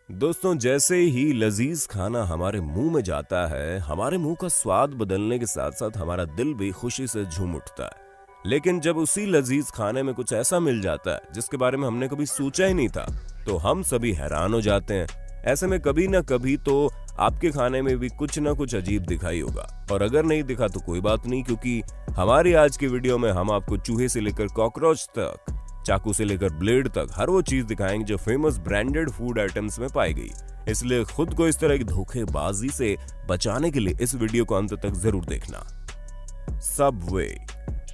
दोस्तों, जैसे ही लजीज खाना हमारे मुंह में जाता है, हमारे मुंह का स्वाद बदलने के साथ साथ हमारा दिल भी खुशी से झूम उठता है। लेकिन जब उसी लजीज खाने में कुछ ऐसा मिल जाता है जिसके बारे में हमने कभी सोचा ही नहीं था, तो हम सभी हैरान हो जाते हैं। ऐसे में कभी ना कभी तो आपके खाने में भी कुछ ना कुछ अजीब दिखाई होगा, और अगर नहीं दिखा तो कोई बात नहीं, क्योंकि हमारी आज की वीडियो में हम आपको चूहे से लेकर कॉकरोच तक, चाकू से लेकर ब्लेड तक हर वो चीज दिखाएंगे जो फेमस ब्रांडेड फूड आइटम्स में पाई गई। इसलिए खुद को इस तरह की धोखेबाजी से बचाने के लिए इस वीडियो को अंत तक जरूर देखना। सबवे।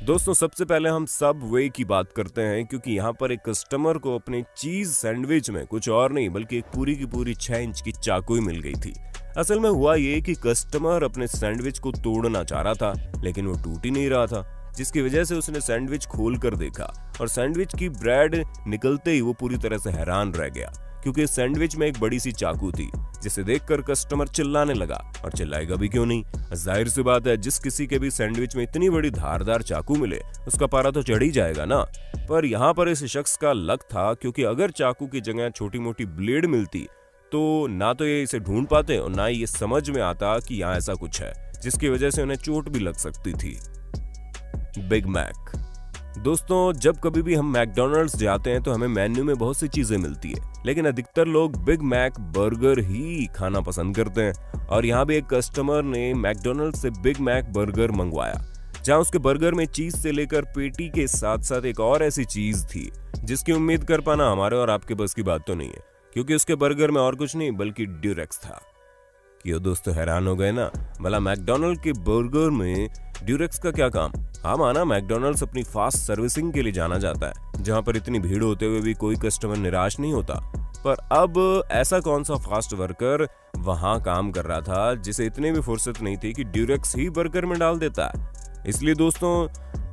दोस्तों, सबसे पहले हम सबवे की बात करते हैं, क्योंकि यहाँ पर एक कस्टमर को अपने चीज सैंडविच में कुछ और नहीं बल्कि एक पूरी की पूरी 6 इंच की चाकू ही मिल गई थी। असल में हुआ ये कि कस्टमर अपने सैंडविच को तोड़ना चाह रहा था, लेकिन वो टूट ही नहीं रहा था, जिसकी वजह से उसने सैंडविच खोल कर देखा और सैंडविच की ब्रेड निकलते ही वो पूरी तरह से हैरान रह गया, क्योंकि सैंडविच में एक बड़ी सी चाकू थी, जिसे देखकर कस्टमर चिल्लाने लगा। और चिल्लाएगा भी क्यों नहीं, जाहिर सी बात है, जिस किसी के भी सैंडविच में इतनी बड़ी धारदार चाकू मिले उसका पारा तो चढ़ ही जाएगा ना। पर यहाँ पर इस शख्स का लक था, क्योंकि अगर चाकू की जगह छोटी मोटी ब्लेड मिलती तो ना तो ये इसे ढूंढ पाते और ना ही ये समझ में आता कि यहाँ ऐसा कुछ है, जिसकी वजह से उन्हें चोट भी लग सकती थी। Big Mac. दोस्तों, जब कभी भी हम मैकडॉनल्ड्स जाते हैं तो हमें मेन्यू में बहुत सी चीजें मिलती है, लेकिन अधिकतर लोग बिग मैक बर्गर ही खाना पसंद करते हैं। और यहाँ भी एक कस्टमर ने मैकडॉनल्ड्स से बिग मैक बर्गर मंगवाया, जहाँ उसके बर्गर में चीज से लेकर पेटी के साथ साथ एक और ऐसी चीज थी जिसकी उम्मीद कर पाना हमारे और आपके बस की बात तो नहीं है, क्योंकि उसके बर्गर में और कुछ नहीं बल्कि ड्यूरेक्स था। क्यों दोस्तों, हैरान हो गए ना? भला मैकडॉनल्ड के बर्गर में ड्यूरेक्स का क्या काम? हाँ माना, मैकडॉनल्ड्स अपनी फास्ट सर्विसिंग के लिए जाना जाता है, जहाँ पर इतनी भीड़ होते हुए भी कोई कस्टमर निराश नहीं होता। पर अब ऐसा कौन सा फास्ट वर्कर वहां काम कर रहा था जिसे इतनी भी फुर्सत नहीं थी कि ड्यूरेक्स ही बर्गर में डाल देता है? इसलिए दोस्तों,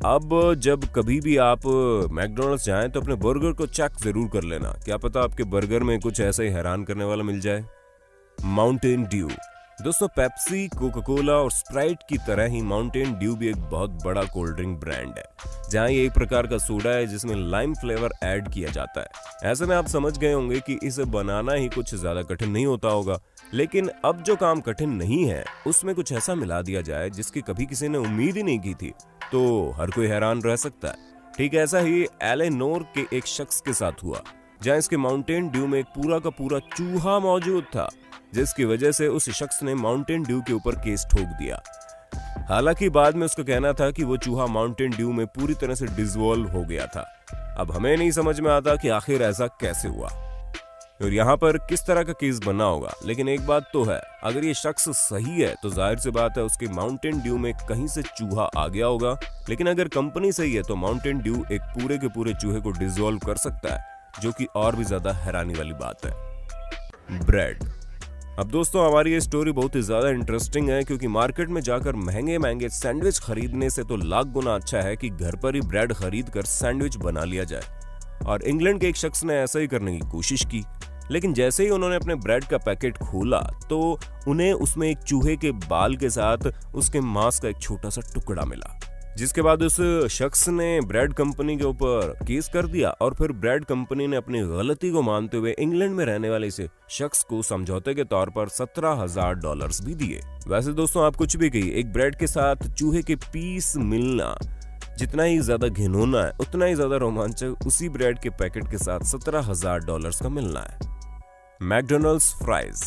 अब जब कभी भी आप मैकडॉनल्ड्स जाएं तो अपने बर्गर को चेक जरूर कर लेना, क्या पता आपके बर्गर में कुछ ऐसा ही हैरान करने वाला मिल जाए। Mountain Dew. दोस्तों, पेप्सी, कोका कोला और स्प्राइट की तरह ही माउंटेन ड्यू भी एक बहुत बड़ा कोल्ड ड्रिंक ब्रांड है, जहां ये एक प्रकार का सोडा है जिसमें लाइम फ्लेवर ऐड किया जाता है। ऐसे में आप समझ गए होंगे कि इसे बनाना ही कुछ ज्यादा कठिन नहीं होता होगा, लेकिन अब जो काम कठिन नहीं है उसमें कुछ ऐसा मिला दिया जाए जिसकी कभी किसी ने उम्मीद ही नहीं की थी, तो हर कोई हैरान रह सकता है। ठीक ऐसा ही एलेनोर के एक शख्स के साथ हुआ, जहां इसके माउंटेन ड्यू में एक पूरा का पूरा चूहा मौजूद था, जिसकी वजह से उस शख्स ने माउंटेन ड्यू के ऊपर केस ठोक दिया। हालांकि बाद में उसका कहना था कि वो चूहा माउंटेन ड्यू में पूरी तरह से डिसॉल्व हो गया था। अब हमें नहीं समझ में आता कि आखिर ऐसा कैसे हुआ और यहाँ पर किस तरह का केस बना होगा, लेकिन एक बात तो है, अगर ये शख्स सही है तो जाहिर सी बात है उसके माउंटेन ड्यू में कहीं से चूहा आ गया होगा, लेकिन अगर कंपनी सही है तो माउंटेन ड्यू एक पूरे के पूरे चूहे को डिसॉल्व कर सकता है, जो कि और भी ज्यादा हैरानी वाली बात है। ब्रेड। अब दोस्तों, हमारी ये स्टोरी बहुत ही ज्यादा इंटरेस्टिंग है, क्योंकि मार्केट में जाकर महंगे महंगे सैंडविच खरीदने से तो लाख गुना अच्छा है कि घर पर ही ब्रेड खरीद कर सैंडविच बना लिया जाए। और इंग्लैंड के एक शख्स ने ऐसा ही करने की कोशिश की, लेकिन जैसे ही उन्होंने अपने ब्रेड का पैकेट खोला तो उन्हें उसमें एक चूहे के बाल के साथ उसके मांस का एक छोटा सा टुकड़ा मिला, जिसके बाद उस शख्स ने ब्रेड कंपनी के ऊपर केस कर दिया और फिर ब्रेड कंपनी ने अपनी गलती को मानते हुए इंग्लैंड में रहने वाले इस शख्स को समझौते के तौर पर $17,000 भी दिए। वैसे दोस्तों, आप कुछ भी कहिए, एक ब्रेड के साथ चूहे के पीस मिलना जितना ही ज्यादा घिनौना है, उतना ही ज्यादा रोमांचक उसी ब्रेड के पैकेट के साथ $17,000 का मिलना है। McDonald's fries.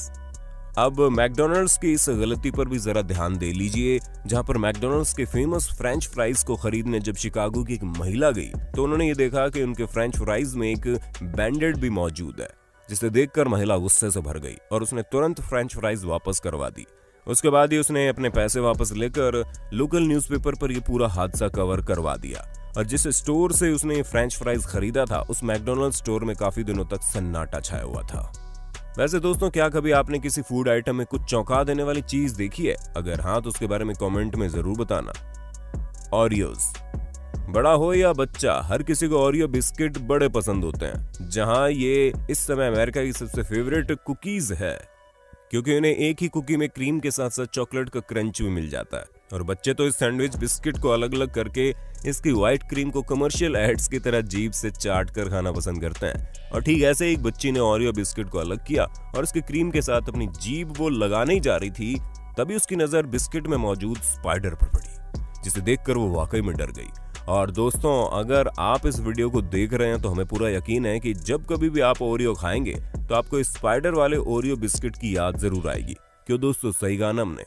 अब मैकडॉनल्ड्स की इस गलती पर भी जरा ध्यान दे लीजिए, जहां पर मैकडॉनल्ड्स के फेमस फ्रेंच फ्राइज को खरीदने जब शिकागो की एक महिला गई तो उन्होंने ये देखा कि उनके फ्रेंच फ्राइज में एक बैंडेड भी मौजूद है, जिसे देखकर महिला गुस्से से भर गई और उसने तुरंत फ्रेंच फ्राइज वापस करवा दी। उसके बाद ही उसने अपने पैसे वापस लेकर लोकल न्यूज़पेपर पर यह पूरा हादसा कवर करवा दिया, और जिस स्टोर से उसने फ्रेंच फ्राइज खरीदा था उस मैकडॉनल्ड्स स्टोर में काफी दिनों तक सन्नाटा छाया हुआ था। वैसे दोस्तों, क्या कभी आपने किसी फूड आइटम में कुछ चौंका देने वाली चीज देखी है? अगर हाँ तो उसके बारे में कमेंट में जरूर बताना। ओरियोज। बड़ा हो या बच्चा, हर किसी को ओरियो बिस्किट बड़े पसंद होते हैं, जहां ये इस समय अमेरिका की सबसे फेवरेट कुकीज है, क्योंकि उन्हें एक ही कुकी में क्रीम के साथ साथ चॉकलेट का क्रंच भी मिल जाता है। और बच्चे तो इस सैंडविच बिस्किट को अलग अलग करके इसकी व्हाइट क्रीम को कमर्शियल एड्स की तरह जीभ से चाट कर खाना पसंद करते हैं। और ठीक ऐसे एक बच्ची ने ओरियो बिस्किट को अलग किया और उसकी क्रीम के साथ अपनी जीभ वो लगाने ही जा रही थी, तभी उसकी नजर बिस्किट में मौजूद स्पाइडर पर पड़ी, जिसे देखकर वो वाकई में डर गई। और दोस्तों, अगर आप इस वीडियो को देख रहे हैं तो हमें पूरा यकीन है कि जब कभी भी आप ओरियो खाएंगे तो आपको इस स्पाइडर वाले ओरियो बिस्किट की याद जरूर आएगी। क्यों दोस्तों, सही कहा ना हमने।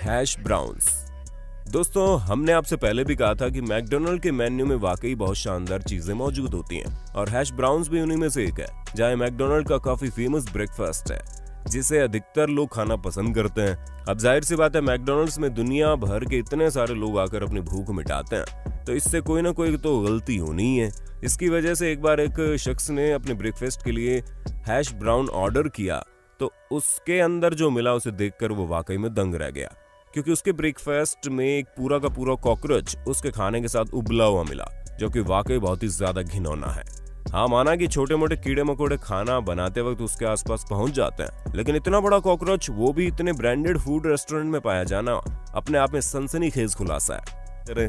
Hash browns. दोस्तों, हमने आपसे पहले भी कहा था कि मैकडोनल्ड के मेन्यू में वाकई बहुत शानदार चीजें मौजूद होती हैं और हैश ब्राउन्स भी उन्हीं में से एक है, जहां मैकडोनल्ड का काफी फेमस ब्रेकफास्ट है जिसे अधिकतर लोग खाना पसंद करते हैं। अब जाहिर सी बात है, मैकडोनल्ड्स में दुनिया भर के इतने सारे लोग आकर अपनी भूख मिटाते हैं, तो इससे कोई ना कोई तो गलती होनी ही है। इसकी वजह से एक बार एक शख्स ने अपने ब्रेकफास्ट के लिए हैश ब्राउन ऑर्डर किया, तो उसके अंदर जो मिला उसे देखकर वो वाकई में दंग रह गया, क्योंकि उसके ब्रेकफास्ट में एक पूरा का पूरा कॉकरोच उसके खाने के साथ उबला हुआ मिला, जो कि वाकई बहुत ही ज्यादा घिनौना है। हाँ, माना कि छोटे मोटे कीड़े मकोड़े खाना बनाते वक्त उसके आसपास पहुंच जाते हैं, लेकिन इतना बड़ा कॉकरोच, वो भी इतने ब्रांडेड फूड रेस्टोरेंट में पाया जाना अपने आप में सनसनीखेज खुलासा है। अरे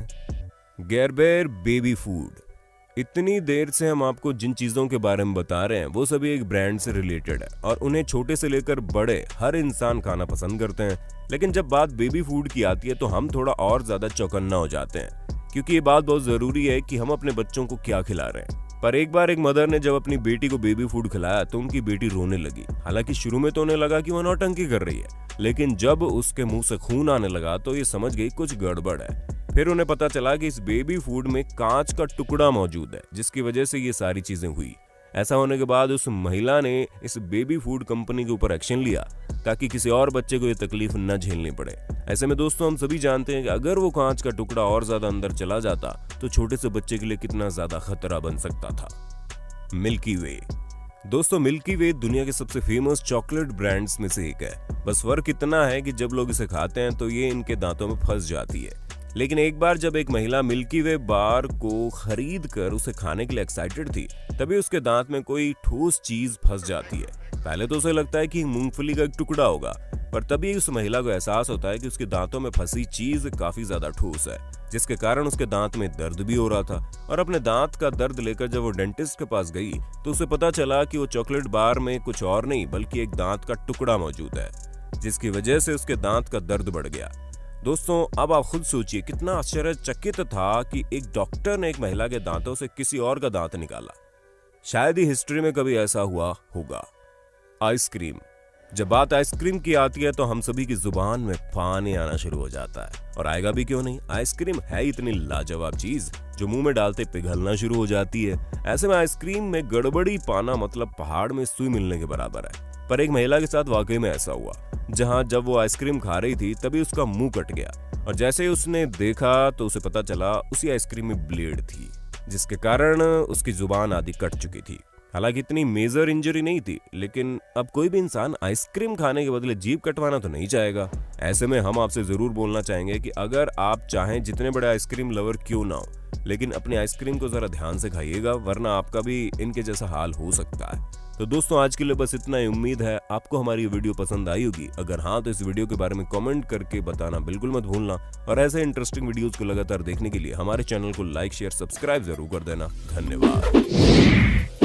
गेरबेर बेबी फूड। इतनी देर से हम आपको जिन चीजों के बारे में बता रहे हैं वो सभी एक ब्रांड से रिलेटेड है और उन्हें छोटे से लेकर बड़े हर इंसान खाना पसंद करते हैं। लेकिन जब बात बेबी फूड की आती है तो हम थोड़ा और ज्यादा चौकन्ना हो जाते हैं, क्योंकि ये बात बहुत जरूरी है कि हम अपने बच्चों को क्या खिला रहे हैं। पर एक बार एक मदर ने जब अपनी बेटी को बेबी फूड खिलाया तो उनकी बेटी रोने लगी। हालांकि शुरू में तो उन्हें लगा कि वो नौटंकी कर रही है, लेकिन जब उसके मुंह से खून आने लगा तो ये समझ गई कुछ गड़बड़ है। फिर उन्हें पता चला कि इस बेबी फूड में कांच का टुकड़ा मौजूद है, जिसकी वजह से ये सारी चीजें हुई। ऐसा होने के बाद उस महिला ने इस बेबी फूड कंपनी के ऊपर एक्शन लिया ताकि किसी और बच्चे को ये तकलीफ न झेलनी पड़े। ऐसे में दोस्तों, हम सभी जानते हैं कि अगर वो कांच का टुकड़ा और ज्यादा अंदर चला जाता तो छोटे से बच्चे के लिए कितना ज्यादा खतरा बन सकता था। मिल्की वे। दोस्तों, मिल्की वे दुनिया के सबसे फेमस चॉकलेट ब्रांड्स में से एक है। बस फर्क इतना है कि जब लोग इसे खाते हैं तो ये इनके दांतों में फंस जाती है। लेकिन एक बार जब एक महिला मिल्की वे बार को खरीद कर उसे खाने के लिए एक्साइटेड थी, तभी उसके दांत में कोई ठोस चीज फंस जाती है। पहले तो उसे लगता है कि मूंगफली का एक टुकड़ा होगा, पर तभी उस महिला को एहसास होता है कि उसके दांतों में फंसी चीज काफी ज्यादा ठोस है, जिसके कारण उसके दांत में दर्द भी हो रहा था। और अपने दांत का दर्द लेकर जब वो डेंटिस्ट के पास गई तो उसे पता चला कि वो चॉकलेट बार में कुछ और नहीं बल्कि एक दांत का टुकड़ा मौजूद है, जिसकी वजह से उसके दांत का दर्द बढ़ गया। दोस्तों, अब आप खुद सोचिए कितना आश्चर्यचकित था कि एक डॉक्टर ने एक महिला के दांतों से किसी और का दांत निकाला। शायद ही हिस्ट्री में कभी ऐसा हुआ होगा। आइसक्रीम। जब बात आइसक्रीम की आती है तो हम सभी की जुबान में पानी आना शुरू हो जाता है, और आएगा भी क्यों नहीं। आइसक्रीम है इतनी लाजवाब चीज जो मुंह में डालते पिघलना शुरू हो जाती है। ऐसे में आइसक्रीम में गड़बड़ी पाना मतलब पहाड़ में सुई मिलने के बराबर है। पर एक महिला के साथ वाकई में ऐसा हुआ, जहां जब वो आइसक्रीम खा रही थी तभी उसका मुंह कट गया, और जैसे ही उसने देखा तो उसे पता चला उसी आइसक्रीम में ब्लेड थी, जिसके कारण उसकी जुबान आदि कट चुकी थी। हालांकि इतनी मेजर इंजरी नहीं थी, लेकिन अब कोई भी इंसान आइसक्रीम खाने के बदले जीभ कटवाना तो नहीं चाहेगा। ऐसे में हम आपसे जरूर बोलना चाहेंगे कि अगर आप चाहें जितने बड़े आइसक्रीम लवर क्यों ना हो, लेकिन अपनी आइसक्रीम को जरा ध्यान से खाइएगा, वरना आपका भी इनके जैसा हाल हो सकता है। तो दोस्तों, आज के लिए बस इतना ही। उम्मीद है आपको हमारी वीडियो पसंद आई होगी। अगर हाँ तो इस वीडियो के बारे में कमेंट करके बताना बिल्कुल मत भूलना, और ऐसे इंटरेस्टिंग वीडियोस को लगातार देखने के लिए हमारे चैनल को लाइक शेयर सब्सक्राइब जरूर कर देना। धन्यवाद।